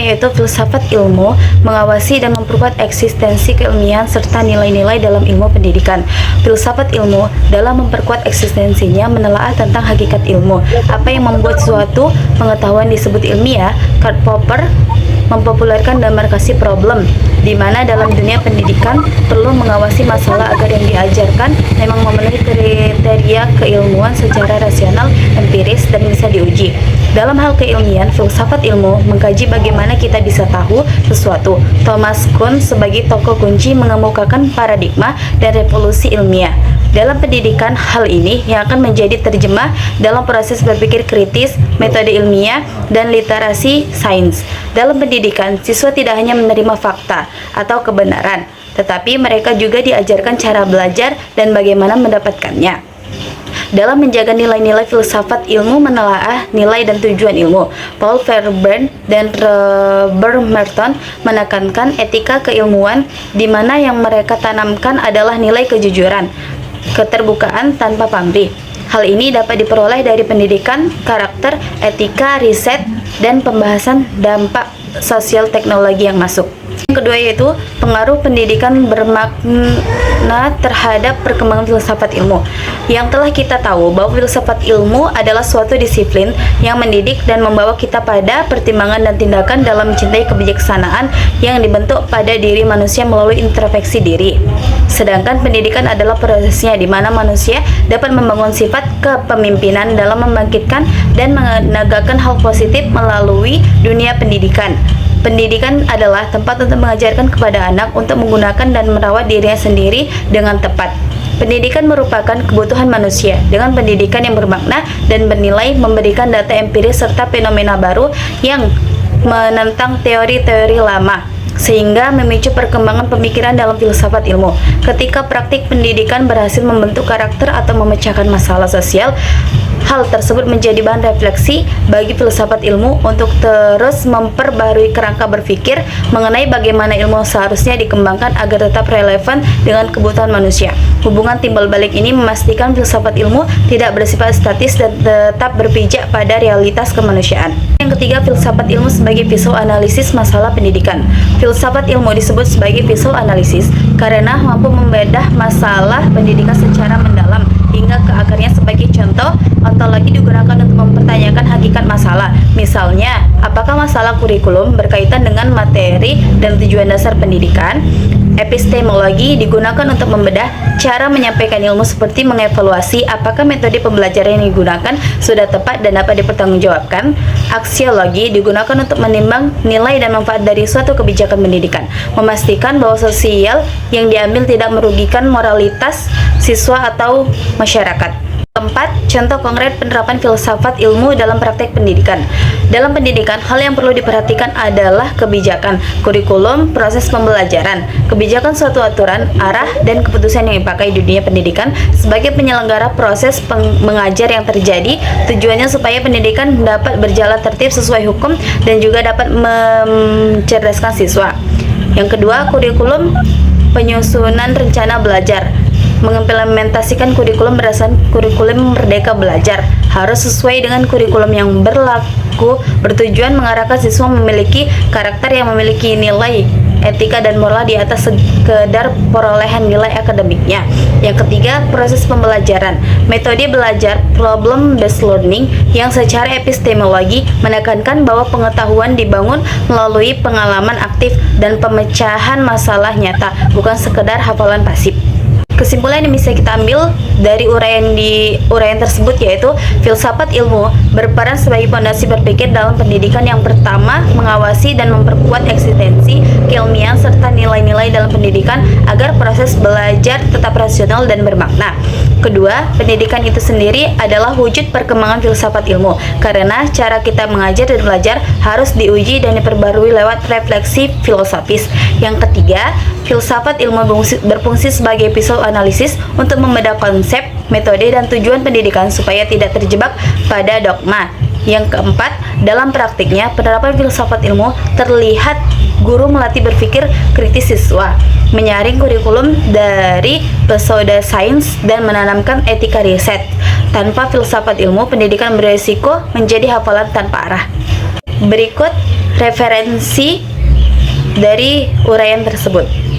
yaitu filsafat ilmu, mengawasi dan memperkuat eksistensi keilmian serta nilai-nilai dalam ilmu pendidikan. Filsafat ilmu dalam memperkuat eksistensinya menelaah tentang hakikat ilmu, apa yang membuat suatu pengetahuan disebut ilmiah. Karl Popper mempopulerkan demarkasi problem, di mana dalam dunia pendidikan perlu mengawasi masalah agar yang diajarkan memang memenuhi kriteria keilmuan secara rasional, empiris, dan bisa diuji. Dalam hal keilmian, filsafat ilmu mengkaji bagaimana kita bisa tahu sesuatu. Thomas Kuhn sebagai tokoh kunci mengemukakan paradigma dan revolusi ilmiah. Dalam pendidikan, hal ini yang akan menjadi terjemah dalam proses berpikir kritis, metode ilmiah, dan literasi sains. Dalam pendidikan, siswa tidak hanya menerima fakta atau kebenaran, tetapi mereka juga diajarkan cara belajar dan bagaimana mendapatkannya. Dalam menjaga nilai-nilai filsafat ilmu menelaah nilai dan tujuan ilmu. Paul Verhoeven dan Robert Merton menekankan etika keilmuan di mana yang mereka tanamkan adalah nilai kejujuran, keterbukaan tanpa pamrih. Hal ini dapat diperoleh dari pendidikan, karakter, etika, riset, dan pembahasan dampak sosial teknologi yang masuk. Yang kedua yaitu pengaruh pendidikan bermakna terhadap perkembangan filsafat ilmu. Yang telah kita tahu bahwa filsafat ilmu adalah suatu disiplin yang mendidik dan membawa kita pada pertimbangan dan tindakan dalam mencintai kebijaksanaan yang dibentuk pada diri manusia melalui introspeksi diri. Sedangkan pendidikan adalah prosesnya di mana manusia dapat membangun sifat kepemimpinan dalam membangkitkan dan menegakkan hal positif melalui dunia pendidikan. Pendidikan adalah tempat untuk mengajarkan kepada anak untuk menggunakan dan merawat dirinya sendiri dengan tepat. Pendidikan merupakan kebutuhan manusia. Dengan pendidikan yang bermakna dan bernilai, memberikan data empiris serta fenomena baru yang menentang teori-teori lama, sehingga memicu perkembangan pemikiran dalam filsafat ilmu. Ketika praktik pendidikan berhasil membentuk karakter atau memecahkan masalah sosial, hal tersebut menjadi bahan refleksi bagi filsafat ilmu untuk terus memperbarui kerangka berpikir mengenai bagaimana ilmu seharusnya dikembangkan agar tetap relevan dengan kebutuhan manusia. Hubungan timbal balik ini memastikan filsafat ilmu tidak bersifat statis dan tetap berpijak pada realitas kemanusiaan. Yang ketiga, filsafat ilmu sebagai pisau analisis masalah pendidikan. Filsafat ilmu disebut sebagai pisau analisis karena mampu membedah masalah pendidikan secara mendalam hingga ke akarnya. Sebagai contoh, ontologi digunakan untuk mempertanyakan hakikat masalah. Misalnya, apakah masalah kurikulum berkaitan dengan materi dan tujuan dasar pendidikan? Epistemologi digunakan untuk membedah cara menyampaikan ilmu seperti mengevaluasi apakah metode pembelajaran yang digunakan sudah tepat dan dapat dipertanggungjawabkan. Aksiologi digunakan untuk menimbang nilai dan manfaat dari suatu kebijakan pendidikan, memastikan bahwa sosial yang diambil tidak merugikan moralitas siswa atau masyarakat. Keempat, contoh konkret penerapan filsafat ilmu dalam praktek pendidikan. Dalam pendidikan, hal yang perlu diperhatikan adalah kebijakan, kurikulum, proses pembelajaran, kebijakan suatu aturan, arah, dan keputusan yang dipakai di dunia pendidikan sebagai penyelenggara proses mengajar yang terjadi. Tujuannya supaya pendidikan dapat berjalan tertib sesuai hukum dan juga dapat mencerdaskan siswa. Yang kedua, kurikulum, penyusunan rencana belajar. Mengimplementasikan kurikulum berdasarkan kurikulum Merdeka Belajar harus sesuai dengan kurikulum yang berlaku, bertujuan mengarahkan siswa memiliki karakter yang memiliki nilai etika dan moral di atas sekedar perolehan nilai akademiknya. Yang ketiga, proses pembelajaran. Metode belajar problem based learning yang secara epistemologi menekankan bahwa pengetahuan dibangun melalui pengalaman aktif dan pemecahan masalah nyata, bukan sekedar hafalan pasif. Kesimpulan yang bisa kita ambil dari uraian tersebut yaitu filsafat ilmu berperan sebagai fondasi berpikir dalam pendidikan. Yang pertama, mengawasi dan memperkuat eksistensi keilmian serta nilai-nilai dalam pendidikan agar proses belajar tetap rasional dan bermakna. Kedua, pendidikan itu sendiri adalah wujud perkembangan filsafat ilmu karena cara kita mengajar dan belajar harus diuji dan diperbarui lewat refleksi filosofis. Yang ketiga, filsafat ilmu berfungsi sebagai pisau analisis untuk membedah konsep, metode, dan tujuan pendidikan supaya tidak terjebak pada dogma. Yang keempat, dalam praktiknya penerapan filsafat ilmu terlihat guru melatih berpikir kritis siswa, menyaring kurikulum dari pseudosains dan menanamkan etika riset. Tanpa filsafat ilmu, pendidikan beresiko menjadi hafalan tanpa arah. Berikut referensi dari uraian tersebut.